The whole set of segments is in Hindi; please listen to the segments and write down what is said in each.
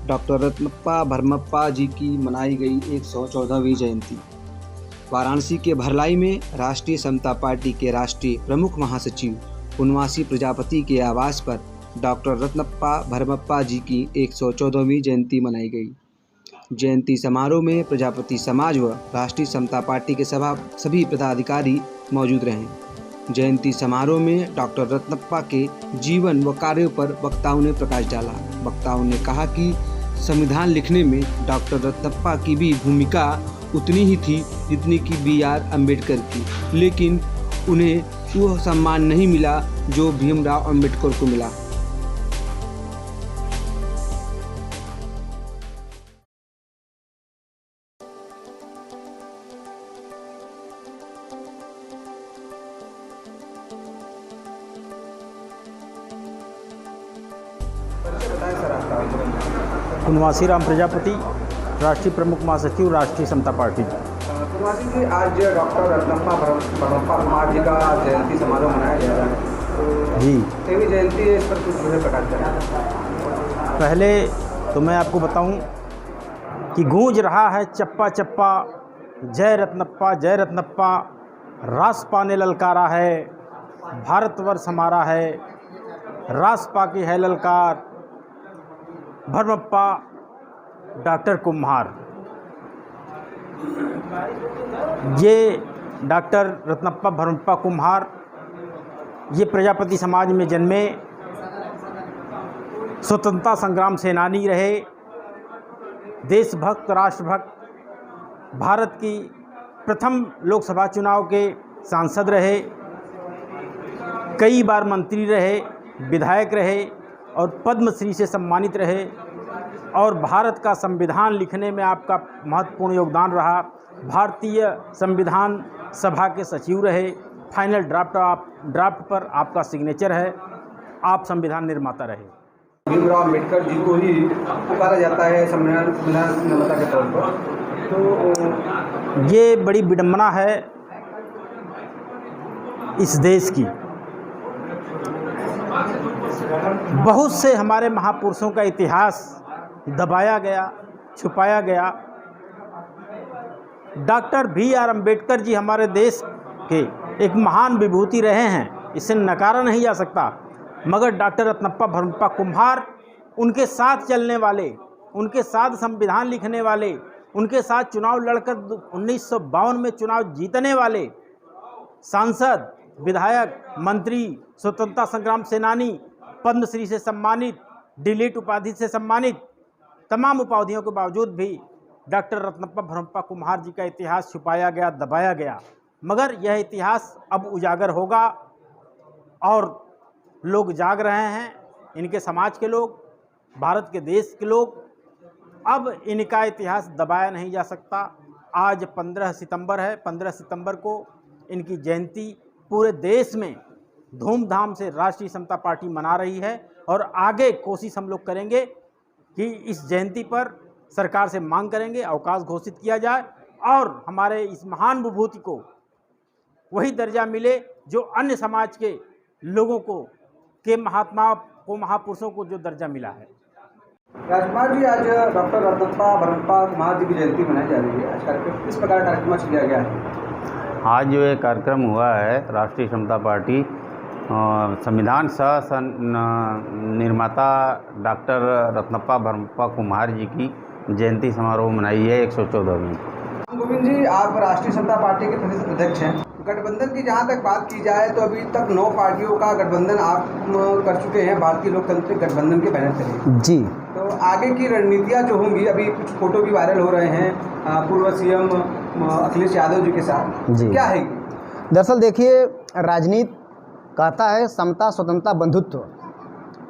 डॉक्टर रत्नप्पा भरमप्पा जी की मनाई गई 114वीं जयंती। वाराणसी के भरलाई में राष्ट्रीय समता पार्टी के राष्ट्रीय प्रमुख महासचिव पुनवासी प्रजापति के आवास पर डॉक्टर रत्नप्पा भरमप्पा जी की 114वीं जयंती मनाई गई। जयंती समारोह में प्रजापति समाज व राष्ट्रीय समता पार्टी के सभी पदाधिकारी मौजूद रहे। जयंती समारोह में डॉक्टर रत्नप्पा के जीवन व कार्यों पर वक्ताओं ने प्रकाश डाला। वक्ताओं ने कहा कि संविधान लिखने में डॉक्टर रत्नप्पा की भी भूमिका उतनी ही थी जितनी कि B.R. अम्बेडकर की, लेकिन उन्हें वह सम्मान नहीं मिला जो भीमराव अम्बेडकर को मिला। पुनवासी राम प्रजापति, राष्ट्रीय प्रमुख महासचिव, राष्ट्रीय समता पार्टी। पुनवासी जी, आज डॉक्टर रत्नप्पा भरमप्पा कुमार जी का जयंती समारोह मनाया जा रहा है। जी, 100वीं जयंती है, इस पर कुछ जो है प्रकाश करें। पहले तो मैं आपको बताऊं कि गूंज रहा है चप्पा चप्पा, जय रत्नप्पा, रासपा ने ललकारा है, भारतवर्ष हमारा है, रासपा की है ललकार, भरमप्पा डॉक्टर कुम्हार। ये डॉक्टर रत्नप्पा भरमप्पा कुम्हार ये प्रजापति समाज में जन्मे, स्वतंत्रता संग्राम सेनानी रहे, देशभक्त, राष्ट्रभक्त, भारत की प्रथम लोकसभा चुनाव के सांसद रहे, कई बार मंत्री रहे, विधायक रहे और पद्मश्री से सम्मानित रहे और भारत का संविधान लिखने में आपका महत्वपूर्ण योगदान रहा। भारतीय संविधान सभा के सचिव रहे, फाइनल ड्राफ्ट पर आपका सिग्नेचर है, आप संविधान निर्माता रहे। भीमराव अम्बेडकर जी को ही पुकारा जाता है संविधान निर्माता के तौर पर, तो ये बड़ी विडंबना है इस देश की। बहुत से हमारे महापुरुषों का इतिहास दबाया गया, छुपाया गया। Doctor B.R. अम्बेडकर जी हमारे देश के एक महान विभूति रहे हैं, इसे नकारा नहीं जा सकता, मगर डॉक्टर रत्नप्पा भरमप्पा कुम्हार उनके साथ चलने वाले, उनके साथ संविधान लिखने वाले, उनके साथ चुनाव लड़कर 1952 में चुनाव जीतने वाले सांसद, विधायक, मंत्री, स्वतंत्रता संग्राम सेनानी, पद्मश्री से सम्मानित, डिलीट उपाधि से सम्मानित, तमाम उपाधियों के बावजूद भी डॉक्टर रत्नप्पा भरमप्पा कुम्हार जी का इतिहास छुपाया गया, दबाया गया। मगर यह इतिहास अब उजागर होगा और लोग जाग रहे हैं, इनके समाज के लोग, भारत के देश के लोग। अब इनका इतिहास दबाया नहीं जा सकता। आज 15 सितंबर है, 15 सितंबर को इनकी जयंती पूरे देश में धूमधाम से राष्ट्रीय समता पार्टी मना रही है और आगे कोशिश हम लोग करेंगे कि इस जयंती पर सरकार से मांग करेंगे अवकाश घोषित किया जाए और हमारे इस महान विभूति को वही दर्जा मिले जो अन्य समाज के लोगों को, के महात्मा को, महापुरुषों को जो दर्जा मिला है। राजकुमार जी, आज डॉक्टर रत्नप्पा भरमप्पा कुमार जी की जयंती मनाई जा रही है। आज कार्यक्रम किस प्रकार कार्यक्रम किया गया है? आज जो एक कार्यक्रम हुआ है, राष्ट्रीय समता पार्टी संविधान सह निर्माता डॉक्टर रत्नप्पा भरमप्पा कुम्हार जी की जयंती समारोह मनाई है 114वीं। गोविंद जी, आप राष्ट्रीय समता पार्टी के प्रदेश अध्यक्ष हैं। गठबंधन की जहां तक बात की जाए तो अभी तक 9 पार्टियों का गठबंधन आप कर चुके हैं भारतीय लोकतांत्रिक गठबंधन के बैनर तले। जी, तो आगे की रणनीतियां जो होंगी, अभी कुछ फोटो भी वायरल हो रहे हैं पूर्व सीएम अखिलेश यादव जी के साथ, जी क्या है? दरअसल देखिए, राजनीति कहता है समता, स्वतंत्रता, बंधुत्व,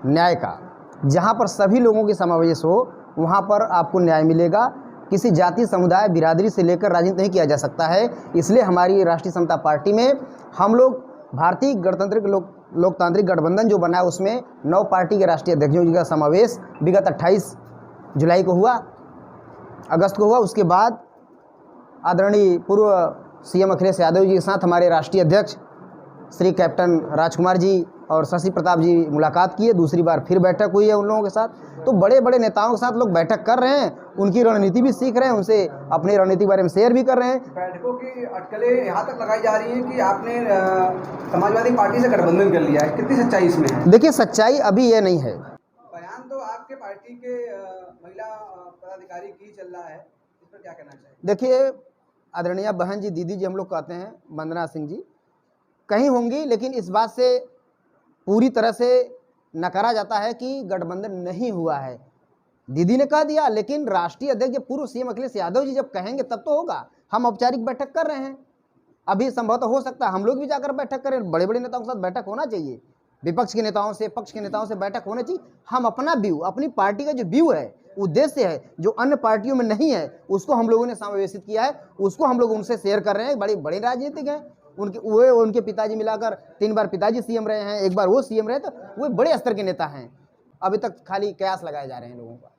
न्याय का। जहाँ पर सभी लोगों की समावेश हो वहाँ पर आपको न्याय मिलेगा। किसी जाति, समुदाय, बिरादरी से लेकर राजनीति नहीं किया जा सकता है। इसलिए हमारी राष्ट्रीय समता पार्टी में हम लोग भारतीय गणतंत्र लोकतांत्रिक गठबंधन जो बना है उसमें 9 पार्टी के राष्ट्रीय अध्यक्षों का समावेश विगत 28 जुलाई को हुआ, अगस्त को हुआ। उसके बाद आदरणीय पूर्व सीएम अखिलेश यादव जी के साथ हमारे राष्ट्रीय अध्यक्ष श्री कैप्टन राजकुमार जी और शशि प्रताप जी मुलाकात किए, दूसरी बार फिर बैठक हुई है उन लोगों के साथ। तो बड़े बड़े नेताओं के साथ लोग बैठक कर रहे हैं, उनकी रणनीति भी सीख रहे हैं, उनसे अपनी रणनीति के बारे में शेयर भी कर रहे हैं। बैठकों की अटकलें यहाँ तक लगाई जा रही हैं कि आपने समाजवादी पार्टी से गठबंधन कर लिया है, कितनी सच्चाई इसमें है? देखिए, सच्चाई अभी ये नहीं है। बयान तो आपके पार्टी के महिला पदाधिकारी की चल रहा है, इस पर क्या कहना चाहिए? देखिए, आदरणीय बहन जी, दीदी जी हम लोग कहते हैं, वंदना सिंह जी कहीं होंगी, लेकिन इस बात से पूरी तरह से नकारा जाता है कि गठबंधन नहीं हुआ है। दीदी ने कह दिया, लेकिन राष्ट्रीय अध्यक्ष जब पूर्व सीएम अखिलेश यादव जी जब कहेंगे तब तो होगा। हम औपचारिक बैठक कर रहे हैं, अभी संभवतः हो सकता है हम लोग भी जाकर बैठक करें। बड़े बड़े नेताओं के साथ बैठक होना चाहिए, विपक्ष के नेताओं से, पक्ष के नेताओं से बैठक होनी चाहिए। हम अपना व्यू, अपनी पार्टी का जो व्यू है, उद्देश्य है, जो अन्य पार्टियों में नहीं है, उसको हम लोगों ने समावेशित किया है, उसको हम लोग उनसे शेयर कर रहे हैं। बड़े बड़े राजनीतिक हैं, उनके पिताजी मिलाकर 3 बार पिताजी सीएम रहे हैं, 1 बार वो सीएम रहे, तो वो बड़े स्तर के नेता हैं। अभी तक खाली कयास लगाए जा रहे हैं लोगों का।